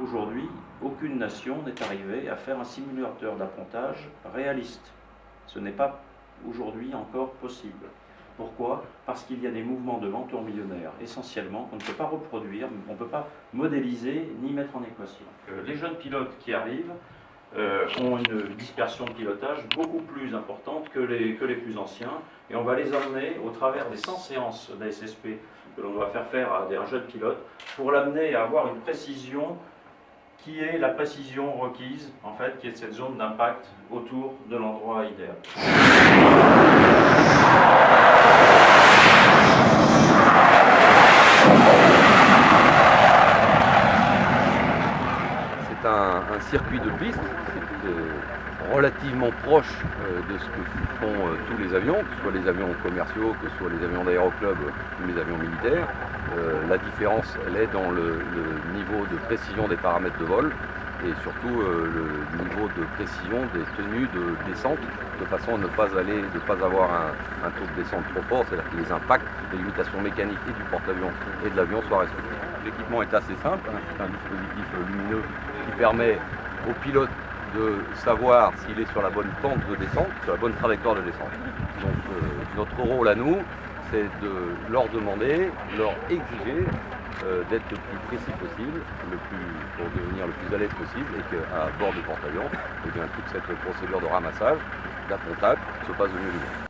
Aujourd'hui, aucune nation n'est arrivée à faire un simulateur d'appontage réaliste. Ce n'est pas aujourd'hui encore possible. Pourquoi? Parce qu'il y a des mouvements de vent tourbillonnaires, essentiellement, qu'on ne peut pas reproduire, on ne peut pas modéliser ni mettre en équation. Les jeunes pilotes qui arrivent ont une dispersion de pilotage beaucoup plus importante que les plus anciens, et on va les emmener au travers des 100 séances d'ASSP que l'on doit faire à un jeune pilote pour l'amener à avoir une précision qui est la précision requise, en fait, qui est cette zone d'impact autour de l'endroit idéal. C'est un circuit de piste, c'est relativement proche de ce que font tous les avions, que ce soit les avions commerciaux, que ce soit les avions d'aéroclub ou les avions militaires. La différence, elle est dans le niveau de précision des paramètres de vol et surtout le niveau de précision des tenues de descente, de façon à ne pas avoir un taux de descente trop fort, c'est-à-dire que les impacts, les limitations mécaniques et du porte-avions et de l'avion soient respectés. L'équipement est assez simple, c'est un dispositif lumineux qui permet au pilote de savoir s'il est sur la bonne pente de descente, sur la bonne trajectoire de descente. Donc notre rôle à nous, c'est de leur demander, leur exiger d'être le plus précis possible, pour devenir le plus à l'aise possible, et qu'à bord du porte-avions, toute cette procédure de ramassage, d'appontage, se passe de mieux du mieux.